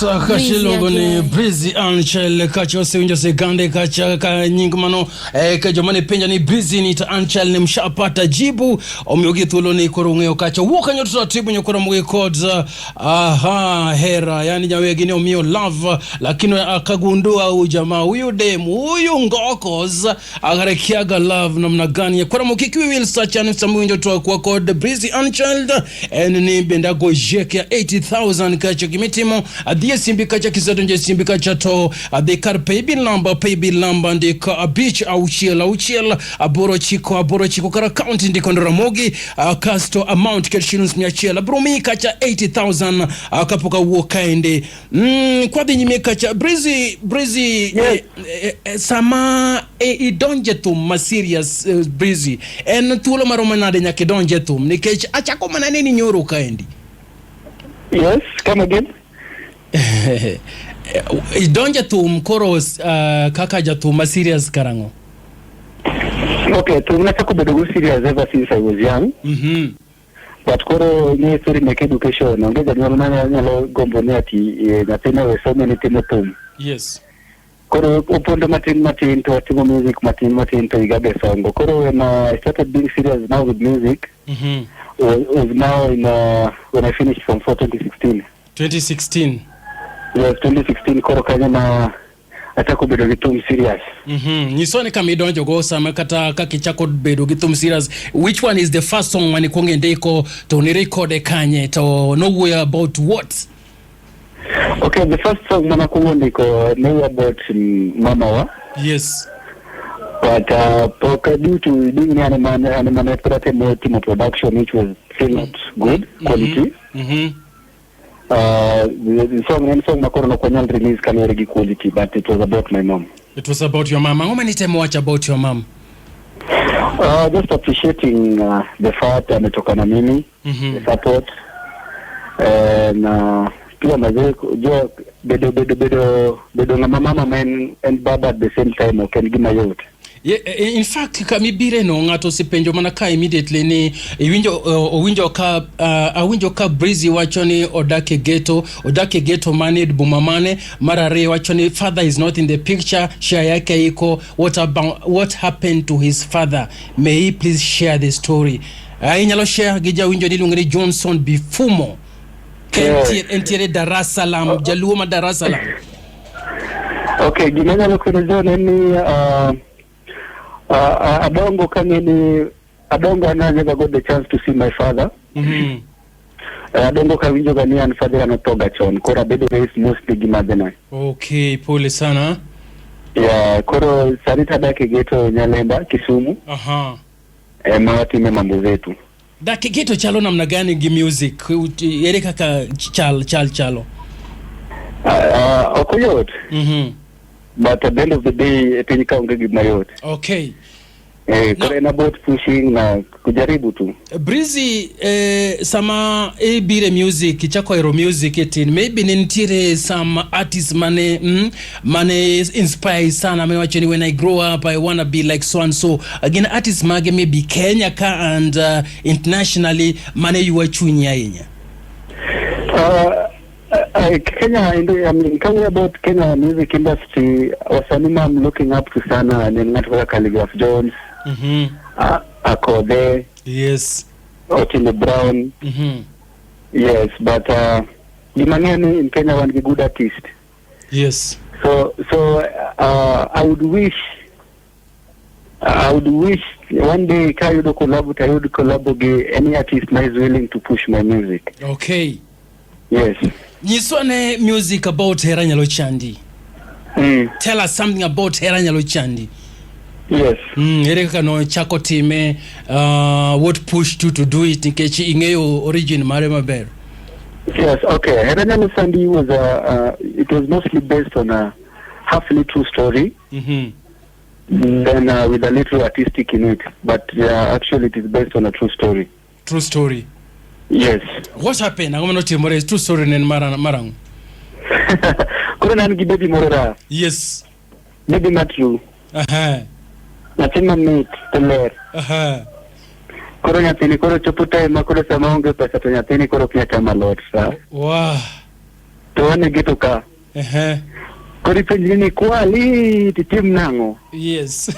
Yes, akashilongo ni Breezy Anchel kacho seunjo se gande kacha ka nyingmano kajomane penja ni Breezy ni ta Anchel ni mshapata jibu omyogi thulo ni korungeo kacho woka nyoto tibu nyokora mwe codes hera yani nyawegi ni omio love lakini akagundua ujamaa huyu demu huyu ngokos agarekiaga love namna gani kwa mukiki will search and samunjo to kwa code Breezy Anchel and ni benda go jeke 80,000 kacho kimitimo adie simbika cha kisatonje simbika cha to adekar paybill number ndika beach auchiela aboro chiko kara account ndiko ndaramogi casto amount keshilins miachela bromi kacha 80,000 akapoka wokaende kwa dinyime kacha Breezy yes. Sama idonje tum ma serious Breezy en tulo maromanade nyake donje tum nikech achako manani nyoro kaendi. Yes, come again. Donja tum koros kaka jatum serious karango. Okay, tunataka kubedogo serious ever since I was young. But koro ni story make education ongeza nyalo gombo ni ati natena we so many timo tum. Yes. Koro upondo matin to timo music matin to igabe song. Koro when I started being serious now with music. Was now in when I finished from 2016. 2016. Yes, 2016 koro kanya na atako bedo gitum serious. Nisone kama idonjo go sama kata kakichako bedo gitum serious. Which one is the first song mani konge ndeko to ni record kanye to know about what? Okay, the first song mana kongo ndiko know about Mama wa. Yes. But due to doing animal team production, which was still not good quality. The song Makoro Kwanyal release can very quality, but it was about my mom. It was about your mom. How many times watch about your mom? Just appreciating the fact and the mimi, the support, and pia mazee jo bedo na mama and baba at the same time can give my youth. Yeah, in fact kamibire no ngato sipenjo manaka immediately ni winjo ka Breezy wachoni odake ghetto manid bumamane marare wachoni father is not in the picture share yake iko what happened to his father. May he please share the story. Inyalo share gija winjo nilungeni Johnson Bifumo entiere Dar es Salaam Jaluoma Dar es Salaam. Okay, gimana lokunezo nani Adongo I never got the chance to see my father. Adongo kawinjo gani and father anatoga chon. Kora bedo is mostly gimadena. Okay, pole sana. Yeah, koro sarita dake geto Nyalemba Kisumu. Mawati mambo zetu. Dake geto chalo namna gani gi music? Yere kaka chalo. Okoyot. But at the end of the day, penika ungegi mayot. Okay. Kore about pushing na kujaribu tu. Breezy sama bire music chako ero music etin maybe nintire some artists mane inspire sana me wacheni when I grow up I wanna be like so and so. Again artists mage maybe Kenya ka and internationally mane you chunya yenya. Kenya, I'm talking about Kenya music industry. Wasanima I'm looking up to sana and Natwaka Calligraph Jones, Akode, yes, Otile Brown, yes, but Limaniani in Kenya one be good artist. Yes. So I would wish one day I would collab any artist who is willing to push my music. Okay. Yes. Nisone music about Hera Nyalochandi. Tell us something about Hera Nyalochandi. Yes. Ereka no chako time what pushed you to do it nkechi ingeyo origin Marema Bear. Yes, okay. Hera Nyalochandi was it was mostly based on a halfly true story. Then with a little artistic in it, but actually it is based on a true story. True story. Yes. What happened? I'm not more. It's true story nen marang. Kuna ngi baby morora. Yes. Baby matru. Natima meet teler. Koro nyatini koro choputa makoro samaonge pesa to nyatini koro pia chama lot sa. Wow. to wane geto ka. Kori penji ni kwali titim nango. Yes.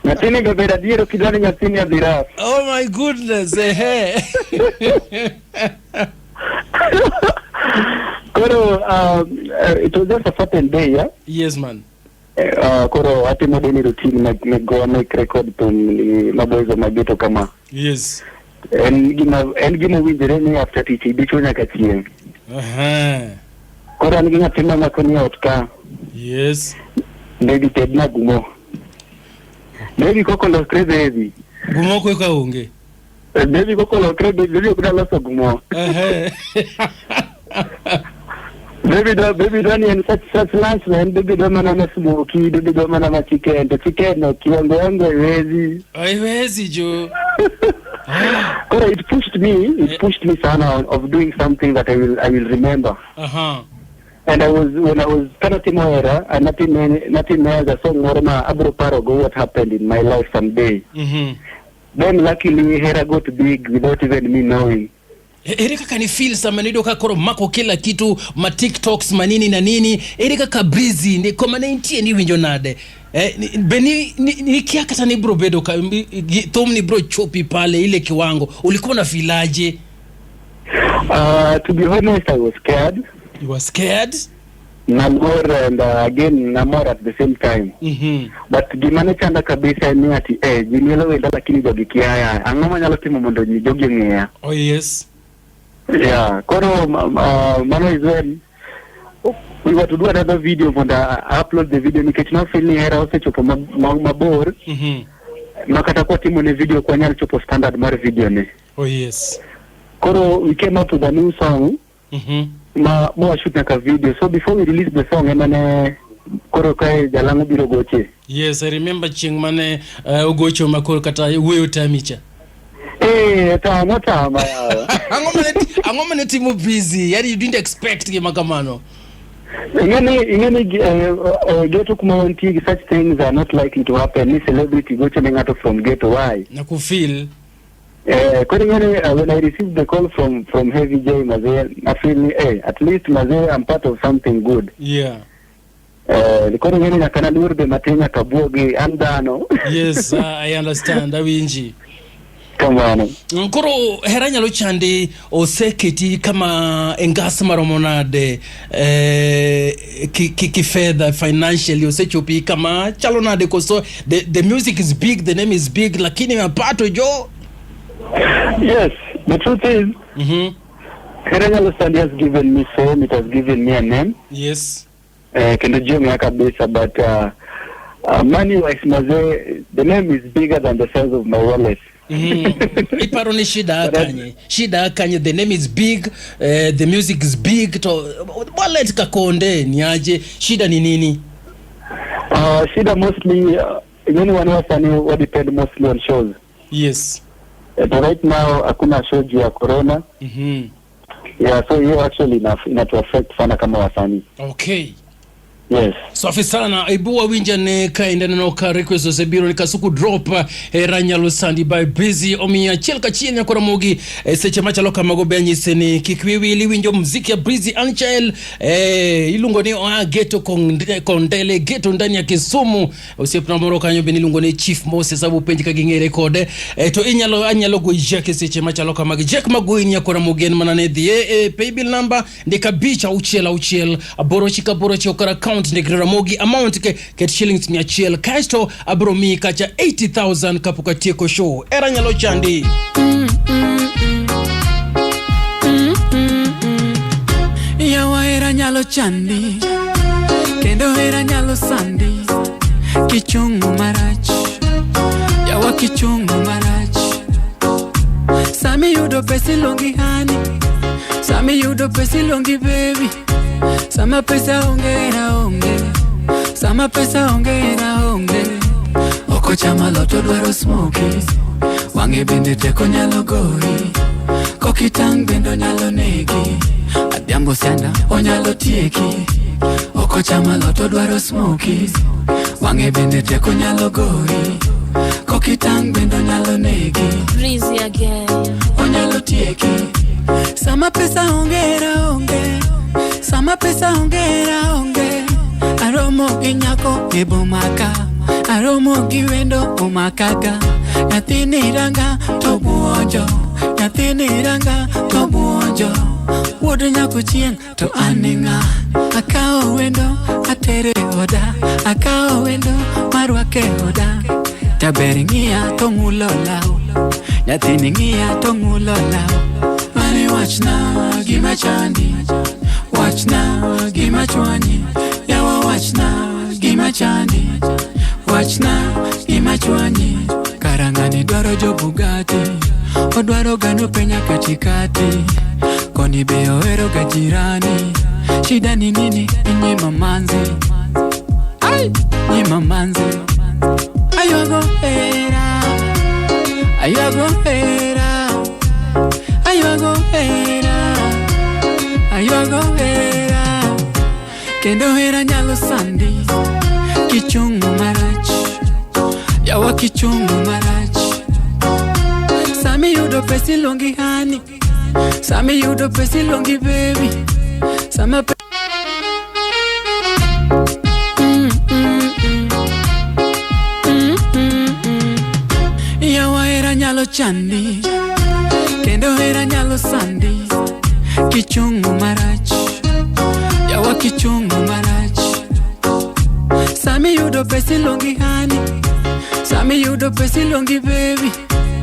Ngatini gabera diero kidani ngatini adira. Oh my goodness. Koro it was just a certain day, yeah. Yes, man. Koro ati modeni routine nag-go make record to maboys of my geto kama. Yes. And gina winjere ni after teaching bicho nya kachien. Koro ni gina tima makoni otka. Yes. Baby Ted na gumo. Baby koko lo crazy heavy. Gumo ko ka unge. Baby koko lo crazy baby kuna lo so gumo. Baby dani and such lunch man. Baby do mana smoky, baby do mana chicken. The chicken no kiwango yangu haiwezi. Haiwezi jo. Kora it pushed me sana of doing something that I will remember. And when I was Kanati Moira, and nothing else, I saw Morma Abro Parago what happened in my life someday. Then luckily Hera got big without even me knowing. Erika kanifeel sama nido kakoro mako kila kitu ma TikToks manini na nini Erika kabrizi ni koma 90 ni winjo nade beni ni kiakata ni bro bedo tom ni bro chopi pale ile kiwango ulikuwa na filaje? To be honest, I was scared. You were scared? Namor and again Namor at the same time. But gimane chanda kabisa ni ati jinielo wenda lakini jogi kiaya angoma nyalo timo mondo ni jogi ngea. Oh yes. Yeah, koro mano is when we were to do another video when I upload the video nikechina feel hera ose chopo mabor. Makata kwa timu ne video kwa nyali chopo standard mar video ne. Oh yes. Koro we came out with a new song. Mo shoot na video. So before we release the song emane koro kai jalangu biro goche. Yes, I remember ching mane ugocho makoro kata wewe utamicha. Tama angoma timu busy. Yani you didn't expect makamano. Ingani ghetto kumawanti such things are not likely to happen. Ni celebrity go chilling out from ghetto why? Na kufeel when I received the call from Heavy J Maze, I feel at least Maze I'm part of something good. Yeah. Koni na kana dur de matenya kabogi andano. Yes, I understand. Awinji. Come on. Nkoro heranya lo chande oseketi kama engasa maromonade ki fedha financially osechopi kama chalonade koso the music is big, the name is big lakini mapato jo. Yes, the truth is Heranya lo Sandi has given me fame, it has given me a name. Yes. Kendo jio miaka kabisa, but money wise Maze, the name is bigger than the size of my wallet. Iparo ni shida akanye the name is big, the music is big to wallet kakonde ni aje shida ni nini? Shida mostly anyone who depend mostly on shows. Yes. Right now hakuna show juu ya corona. Yeah, so you actually ina to affect sana kama wasanii. Okay. Yes. Safi sana ibuwa winja ne kaenda na ka request za biro nikasuku drop Heranya lo Sandi by Busy omiya chelka chini kwa mogi seche macha loka magobe nyiseni kikwiwi ili winjo muziki ya Busy Anchel ilungo ni ghetto kondele ghetto ndani ya Kisumu usipna moroka nyobe ni lungo ni Chief Moses sababu penji kaginge record to anyalo go jake seche macha loka magi jack magoini ya kwa mogi manane the paybill number ndika bicha uchel aborochika okara account negrera mogi amount ke shillings 100 kaisto abromi kacha 80,000 kapuka tieko show Heranya lo chandi yawa Heranya lo chandi kendo Heranya lo Sandi kichungu marach yawa kichungu marach sami yudo pesi longi hani sami yudo pesi longi baby sama pesa onge sama pesa onge oko chama loto dwaro smoky wange bende teko nyalo gori kokitang bendo nyalo negi adhiambo sianda onyalo tieki oko chama loto dwaro smoky wange bende teko nyalo gori kokitang bendo nyalo negi Breezy again onyalo tieki sama Sama pesa ongera onge, sama pesa ongera onge. Aromo inyako ebomaka, aromo giwendo omakaga. Nyathini ranga to buonjo, nyathini ranga to buonjo. Wuod nyako chien to aninga, akao wendo atere oda, akao wendo marwake oda. Taberi ngia to mulo lao, nyathini ngia to mulo lao. Mani wachna gima chandi, wachna gima chwanyi. Yawa wachna gima chandi, wachna gima chwanyi. Karangani dwaro jo Bugatti, odwaro gano penya katikati. Koni beo ero gajirani, shida ni nini inye mamanzi. Ay, nye mamanzi. Ayago era, ayago era, ayago era, ayago era. Kendo era nyalo sandi, kichungu marach, yawa kichungu marach. Sami yudo pesi longi hani, sami yudo pesi longi baby, sama pe yawa era nyalo chandi, kendo era nyalo sandi, kichungu marach, yawa kichungu marach. Sami yudo pesi longi hani, sami yudo pesi longi baby,